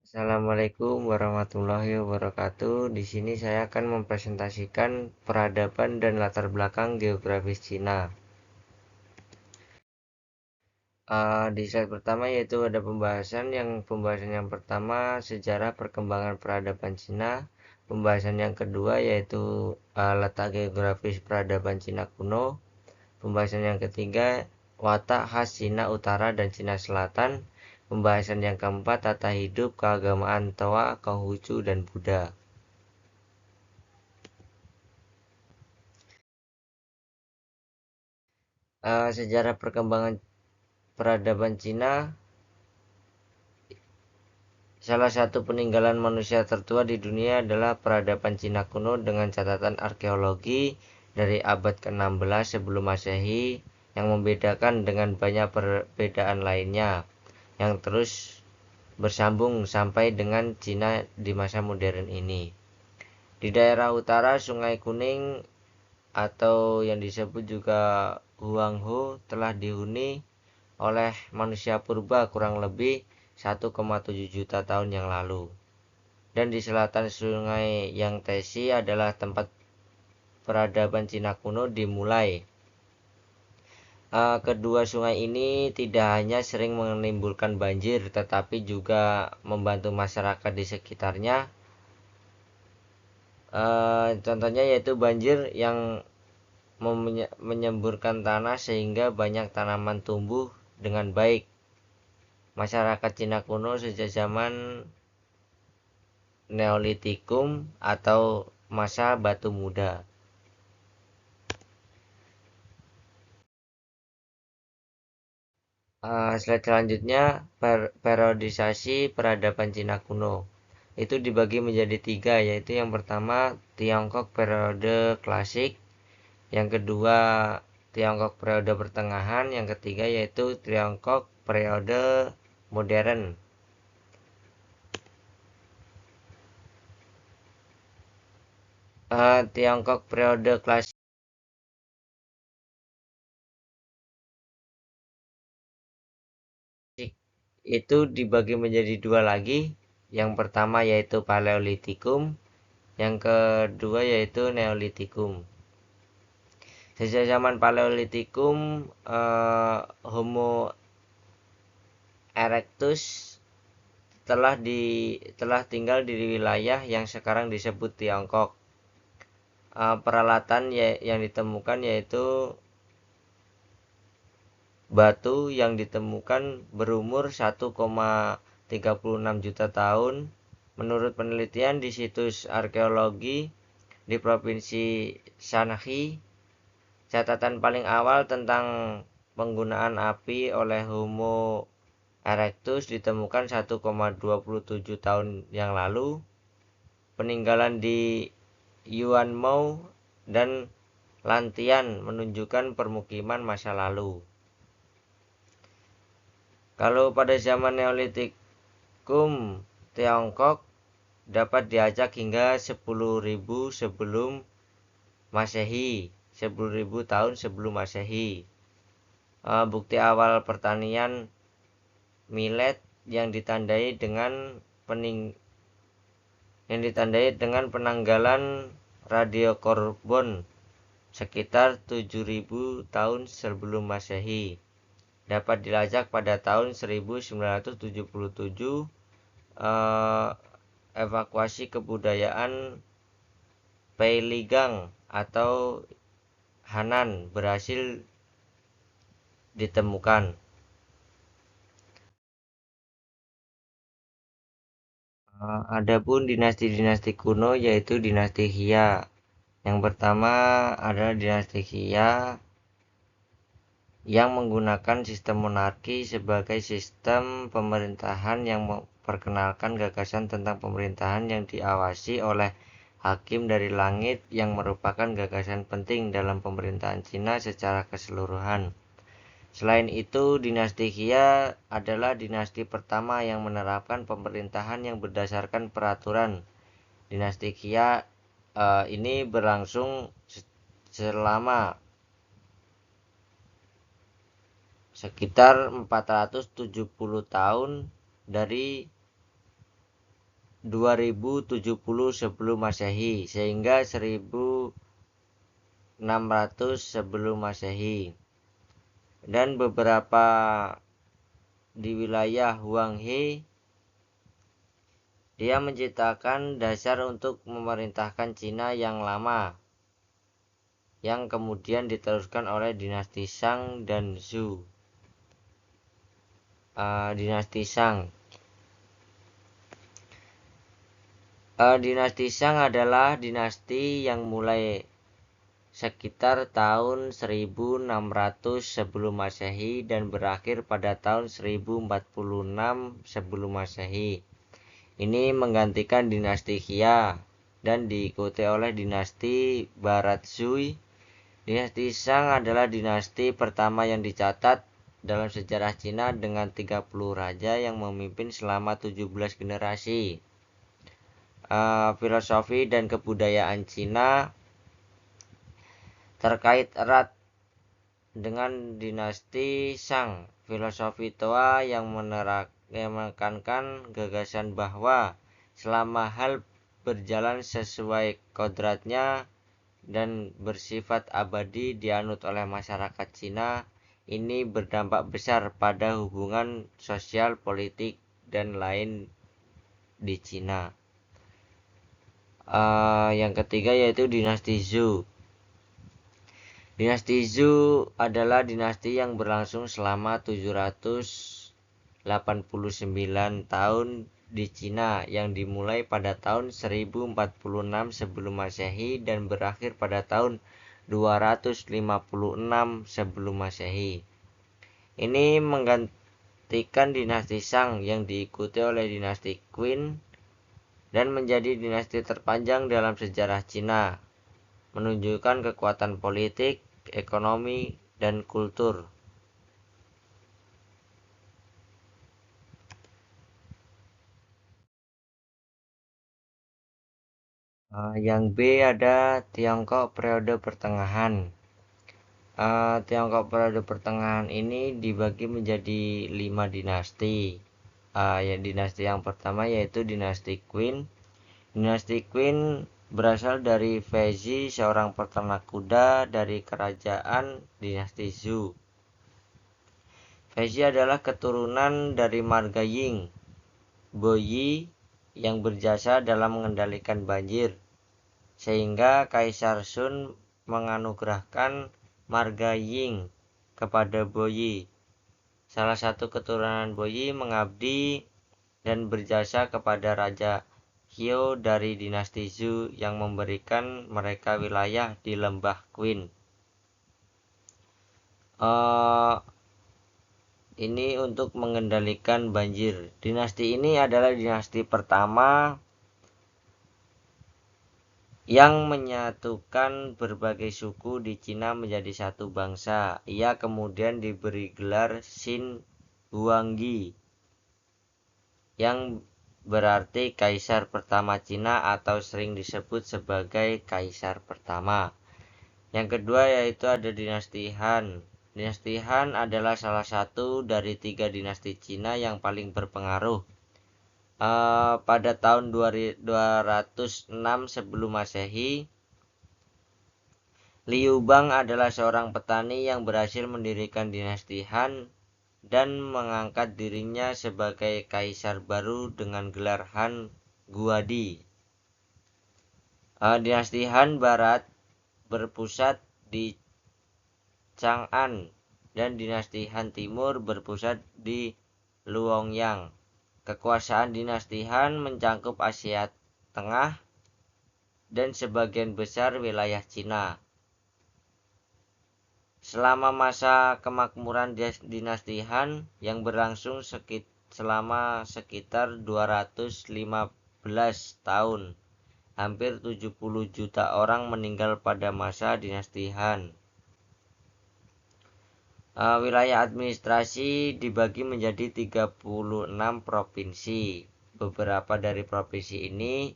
Assalamualaikum warahmatullahi wabarakatuh. Di sini saya akan mempresentasikan peradaban dan latar belakang geografis Cina. Di slide pertama yaitu ada pembahasan yang pertama sejarah perkembangan peradaban Cina. Pembahasan yang kedua yaitu letak geografis peradaban Cina kuno. Pembahasan yang ketiga watak khas Cina Utara dan Cina Selatan. Pembahasan yang keempat tata hidup keagamaan Toa, Konghucu, dan Buddha. Sejarah perkembangan peradaban Cina, salah satu peninggalan manusia tertua di dunia adalah peradaban Cina kuno dengan catatan arkeologi dari abad ke-16 sebelum Masehi yang membedakan dengan banyak perbedaan lainnya yang terus bersambung sampai dengan Cina di masa modern ini. Di daerah utara Sungai Kuning atau yang disebut juga Huanghe telah dihuni oleh manusia purba kurang lebih 1,7 juta tahun yang lalu. Dan di selatan sungai Yangtze adalah tempat peradaban Cina kuno dimulai. Kedua sungai ini tidak hanya sering menimbulkan banjir, tetapi juga membantu masyarakat di sekitarnya. Contohnya yaitu banjir yang menyemburkan tanah sehingga banyak tanaman tumbuh dengan baik. Masyarakat Cina kuno sejak zaman Neolitikum atau masa batu muda. Slide selanjutnya periodisasi peradaban Cina kuno. Itu dibagi menjadi tiga, yaitu yang pertama Tiongkok periode klasik, yang kedua Tiongkok periode pertengahan, yang ketiga yaitu Tiongkok periode modern. Tiongkok periode klasik itu dibagi menjadi dua lagi. Yang pertama yaitu Paleolitikum, yang kedua yaitu Neolitikum. Sejak zaman Paleolitikum, Homo erectus telah tinggal di wilayah yang sekarang disebut Tiongkok. Peralatan yang ditemukan yaitu batu yang ditemukan berumur 1,36 juta tahun. Menurut penelitian di situs arkeologi di Provinsi Shanxi, catatan paling awal tentang penggunaan api oleh Homo erectus ditemukan 1,27 tahun yang lalu. Peninggalan di Yuanmou dan Lantian menunjukkan permukiman masa lalu. Kalau pada zaman Neolitikum, Tiongkok dapat diajak hingga 10.000 sebelum Masehi, 10.000 tahun sebelum Masehi. Bukti awal pertanian millet yang ditandai dengan penanggalan radiokarbon sekitar 7.000 tahun sebelum Masehi. Dapat dilacak pada tahun 1977. Evakuasi kebudayaan Peiligang atau Hanan berhasil ditemukan. Adapun dinasti-dinasti kuno yaitu dinasti Xia. Yang pertama adalah dinasti Xia yang menggunakan sistem monarki sebagai sistem pemerintahan yang memperkenalkan gagasan tentang pemerintahan yang diawasi oleh hakim dari langit yang merupakan gagasan penting dalam pemerintahan Cina secara keseluruhan. Selain itu, dinasti Xia adalah dinasti pertama yang menerapkan pemerintahan yang berdasarkan peraturan. Dinasti Xia ini berlangsung selama sekitar 470 tahun dari 2070 sebelum Masehi sehingga 1600 sebelum Masehi. Dan beberapa di wilayah Huanghe dia menciptakan dasar untuk memerintahkan Cina yang lama, yang kemudian diteruskan oleh dinasti Shang dan Zhou. Dinasti Shang. Dinasti Shang adalah dinasti yang mulai sekitar tahun 1600 sebelum Masehi dan berakhir pada tahun 1046 sebelum Masehi. Ini menggantikan dinasti Xia dan diikuti oleh dinasti Barat Zhou. Dinasti Shang adalah dinasti pertama yang dicatat dalam sejarah Cina dengan 30 raja yang memimpin selama 17 generasi. Filosofi dan kebudayaan Cina terkait erat dengan dinasti Shang. Filosofi Toa yang menekankan gagasan bahwa selama hal berjalan sesuai kodratnya dan bersifat abadi dianut oleh masyarakat Cina, ini berdampak besar pada hubungan sosial, politik, dan lain di Cina. Yang ketiga yaitu dinasti Zhou. Dinasti Zhou adalah dinasti yang berlangsung selama 789 tahun di Cina yang dimulai pada tahun 1046 sebelum Masehi dan berakhir pada tahun 256 sebelum Masehi. Ini menggantikan dinasti Shang yang diikuti oleh dinasti Qin dan menjadi dinasti terpanjang dalam sejarah Cina, menunjukkan kekuatan politik, ekonomi, dan kultur. Yang B ada Tiongkok periode pertengahan. Tiongkok periode pertengahan ini dibagi menjadi 5 dinasti. Dinasti yang pertama yaitu dinasti Qin. Dinasti Qin berasal dari Feizi, seorang peternak kuda dari kerajaan dinasti Zhou. Feizi adalah keturunan dari marga Ying, Boyi, yang berjasa dalam mengendalikan banjir, sehingga Kaisar Sun menganugerahkan marga Ying kepada Boyi. Salah satu keturunan Boyi mengabdi dan berjasa kepada Raja Hyo dari dinasti Zhou yang memberikan mereka wilayah di lembah Qin. Ini untuk mengendalikan banjir. Dinasti ini adalah dinasti pertama yang menyatukan berbagai suku di Cina menjadi satu bangsa. Ia kemudian diberi gelar Xin Huangdi yang berarti kaisar pertama Cina atau sering disebut sebagai kaisar pertama. Yang kedua yaitu ada dinasti Han. Dinasti Han adalah salah satu dari 3 dinasti Cina yang paling berpengaruh. Pada tahun 206 sebelum Masehi, Liu Bang adalah seorang petani yang berhasil mendirikan dinasti Han dan mengangkat dirinya sebagai kaisar baru dengan gelar Han Guadi. Dinasti Han Barat berpusat di Chang'an dan dinasti Han Timur berpusat di Luoyang. Kekuasaan dinasti Han mencakup Asia Tengah dan sebagian besar wilayah Cina. Selama masa kemakmuran dinasti Han yang berlangsung selama sekitar 215 tahun, hampir 70 juta orang meninggal pada masa dinasti Han. Wilayah administrasi dibagi menjadi 36 provinsi. Beberapa dari provinsi ini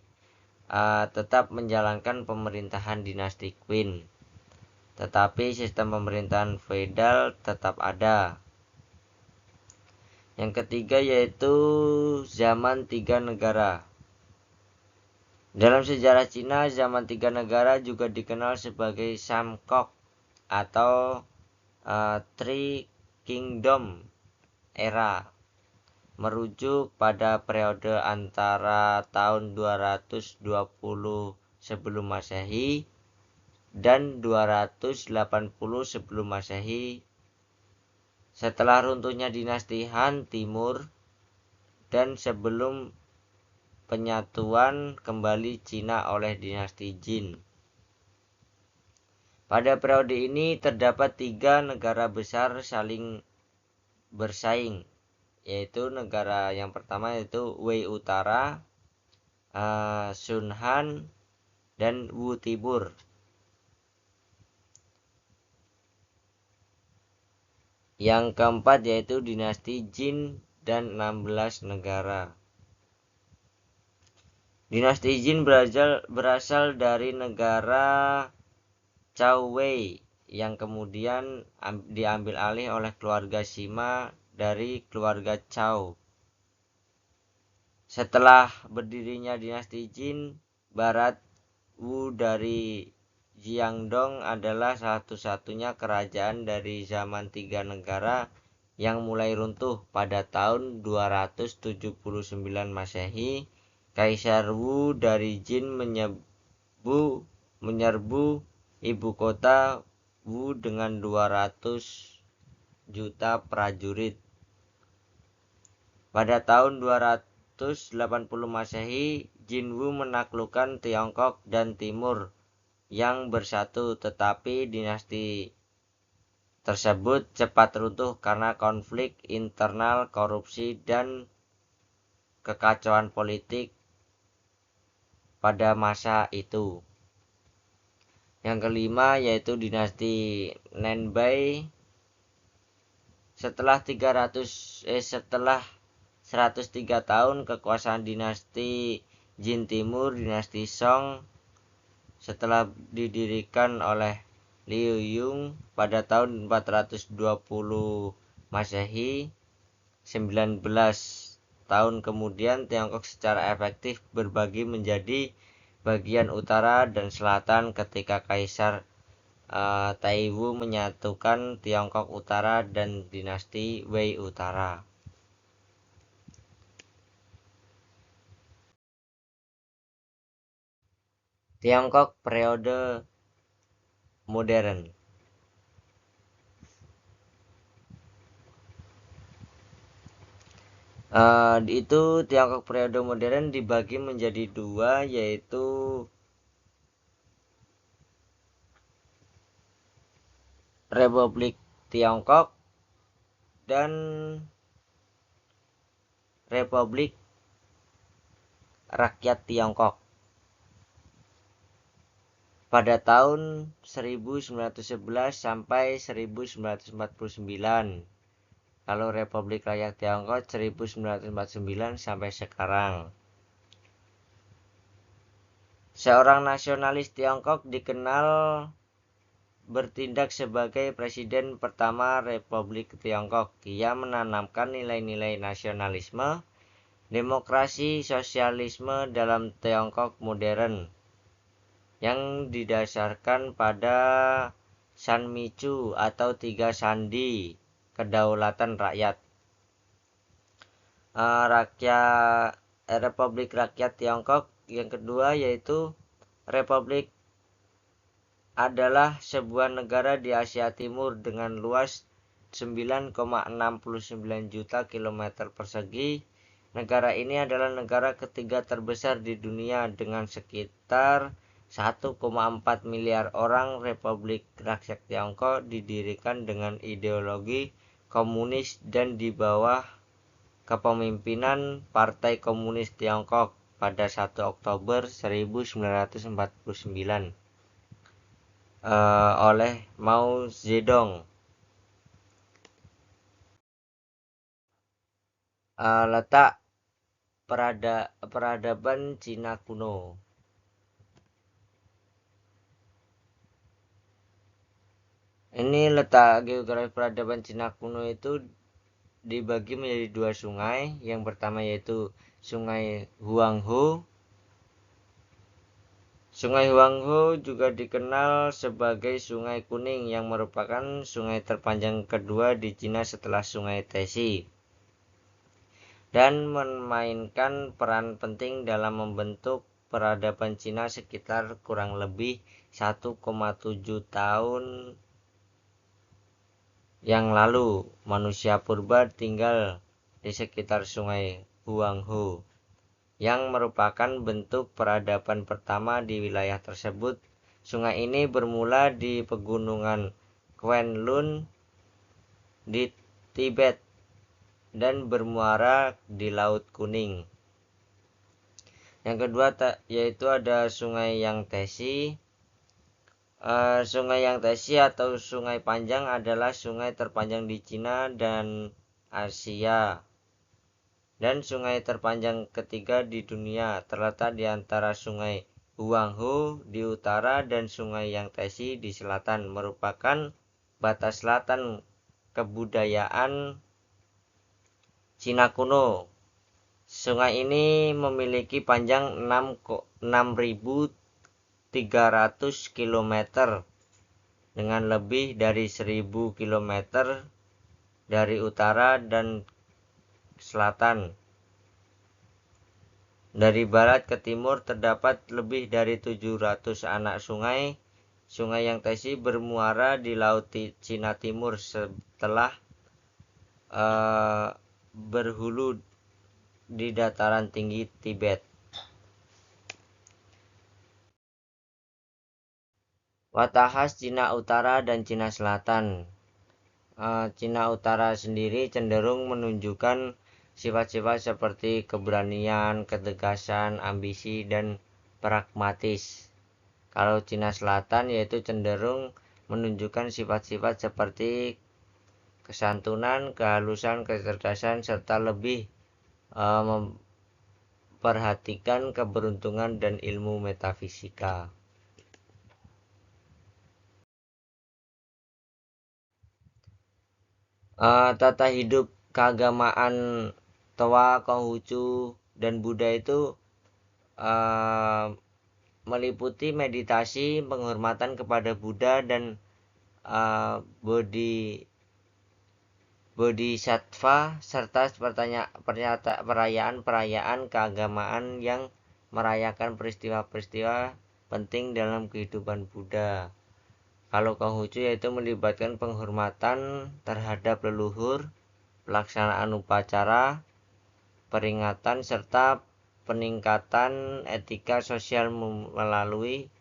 tetap menjalankan pemerintahan dinasti Qin, tetapi sistem pemerintahan feodal tetap ada. Yang ketiga yaitu zaman 3 negara. Dalam sejarah Cina, zaman tiga negara juga dikenal sebagai Samkok atau Three Kingdom era, merujuk pada periode antara tahun 220 sebelum Masehi dan 280 sebelum Masehi, setelah runtuhnya dinasti Han Timur dan sebelum penyatuan kembali Cina oleh dinasti Jin. Pada periode ini terdapat tiga negara besar saling bersaing, yaitu negara yang pertama yaitu Wei Utara, Sun Han, dan Wu Tibur. Yang keempat yaitu dinasti Jin dan 16 negara. Dinasti Jin berasal dari negara Cao Wei yang kemudian diambil alih oleh keluarga Sima dari keluarga Cao. Setelah berdirinya dinasti Jin, Barat Wu dari Jiangdong adalah satu-satunya kerajaan dari zaman tiga negara yang mulai runtuh pada tahun 279 Masehi. Kaisar Wu dari Jin menyerbu ibu kota Wu dengan 200 juta prajurit. Pada tahun 280 Masehi, Jin Wu menaklukkan Tiongkok dan Timur yang bersatu, tetapi dinasti tersebut cepat runtuh karena konflik internal, korupsi, dan kekacauan politik pada masa itu. Yang kelima yaitu dinasti Nanbai. Setelah 103 tahun kekuasaan dinasti Jin Timur, dinasti Song setelah didirikan oleh Liu Yun pada tahun 420 Masehi, 19 tahun kemudian Tiongkok secara efektif berbagi menjadi bagian utara dan selatan ketika Kaisar Taiwu menyatukan Tiongkok Utara dan dinasti Wei Utara. Tiongkok periode modern. Itu Tiongkok periode modern dibagi menjadi dua, yaitu Republik Tiongkok dan Republik Rakyat Tiongkok. Pada tahun 1911 sampai 1949. Kalau Republik Rakyat Tiongkok 1949 sampai sekarang. Seorang nasionalis Tiongkok dikenal bertindak sebagai presiden pertama Republik Tiongkok. Ia menanamkan nilai-nilai nasionalisme, demokrasi, sosialisme dalam Tiongkok modern yang didasarkan pada Sanmicu atau tiga sandi kedaulatan rakyat. Republik Rakyat Tiongkok yang kedua yaitu Republik adalah sebuah negara di Asia Timur dengan luas 9,69 juta kilometer persegi. Negara ini adalah negara ketiga terbesar di dunia dengan sekitar 1,4 miliar orang. Republik Rakyat Tiongkok didirikan dengan ideologi komunis dan di bawah kepemimpinan Partai Komunis Tiongkok pada 1 Oktober 1949 oleh Mao Zedong. Letak peradaban Cina kuno. Ini letak geografi peradaban Cina kuno itu dibagi menjadi dua sungai. Yang pertama yaitu Sungai Huanghe Sungai Huanghe juga dikenal sebagai Sungai Kuning yang merupakan sungai terpanjang kedua di Cina setelah Sungai Tesi dan memainkan peran penting dalam membentuk peradaban Cina sekitar kurang lebih 1,7 tahun yang lalu. Manusia purba tinggal di sekitar Sungai Huanghe yang merupakan bentuk peradaban pertama di wilayah tersebut. Sungai ini bermula di pegunungan Kwenlun di Tibet dan bermuara di Laut Kuning. Yang kedua yaitu ada Sungai Yang Tesi. Sungai Yang Tesi atau Sungai Panjang adalah sungai terpanjang di Cina dan Asia dan sungai terpanjang ketiga di dunia, terletak di antara Sungai Huanghe di utara dan Sungai Yang Tesi di selatan, merupakan batas selatan kebudayaan Cina kuno. Sungai ini memiliki panjang 6.300 km dengan lebih dari 1.000 km dari utara dan selatan. Dari barat ke timur terdapat lebih dari 700 anak sungai. Sungai Yang Tesi bermuara di Laut Cina Timur setelah berhulu di dataran tinggi Tibet. Watak khas Cina Utara dan Cina Selatan. Cina Utara sendiri cenderung menunjukkan sifat-sifat seperti keberanian, ketegasan, ambisi, dan pragmatis. Kalau Cina Selatan yaitu cenderung menunjukkan sifat-sifat seperti kesantunan, kehalusan, kecerdasan, serta lebih memperhatikan keberuntungan dan ilmu metafisika. Tata hidup keagamaan Toa, Konghucu, dan Buddha itu meliputi meditasi, penghormatan kepada Buddha, dan bodhisattva, serta perayaan-perayaan keagamaan yang merayakan peristiwa-peristiwa penting dalam kehidupan Buddha. Kalau Konghucu yaitu melibatkan penghormatan terhadap leluhur, pelaksanaan upacara, peringatan, serta peningkatan etika sosial melalui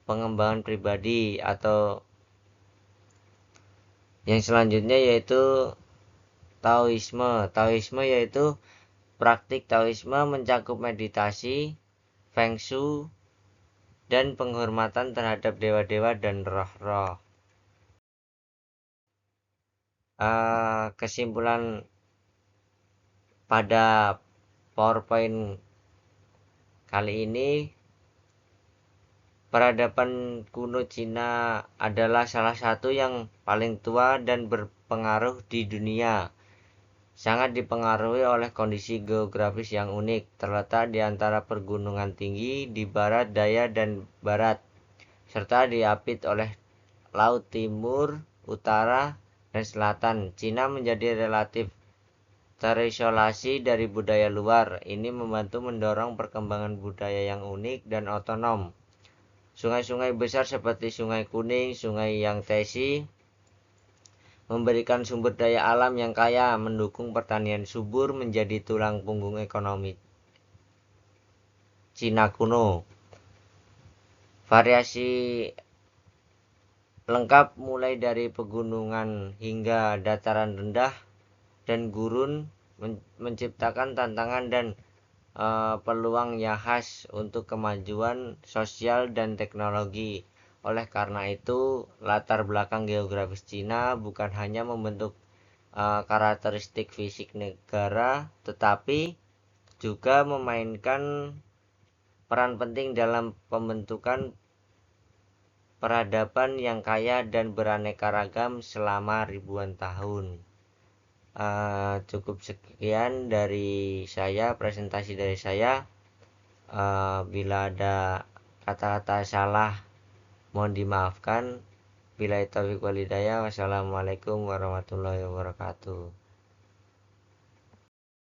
pengembangan pribadi. Atau yang selanjutnya yaitu Taoisme. Taoisme yaitu praktik Taoisme mencakup meditasi, Feng Shui, dan penghormatan terhadap dewa-dewa dan roh-roh. Kesimpulan pada PowerPoint kali ini, peradaban kuno Cina adalah salah satu yang paling tua dan berpengaruh di dunia. Sangat dipengaruhi oleh kondisi geografis yang unik, terletak di antara pergunungan tinggi di barat, daya, dan barat, serta diapit oleh laut timur, utara, dan selatan. Cina menjadi relatif terisolasi dari budaya luar. Ini membantu mendorong perkembangan budaya yang unik dan otonom. Sungai-sungai besar seperti Sungai Kuning, Sungai Yang Tesi memberikan sumber daya alam yang kaya, mendukung pertanian subur, menjadi tulang punggung ekonomi Cina kuno. Variasi lengkap mulai dari pegunungan hingga dataran rendah dan gurun menciptakan tantangan dan peluang yang khas untuk kemajuan sosial dan teknologi. Oleh karena itu, latar belakang geografis Cina bukan hanya membentuk karakteristik fisik negara, tetapi juga memainkan peran penting dalam pembentukan peradaban yang kaya dan beraneka ragam selama ribuan tahun. Cukup sekian dari saya, presentasi dari saya. Bila ada kata-kata salah mohon dimaafkan. Billahi taufiq wal hidayah. Wassalamualaikum warahmatullahi wabarakatuh.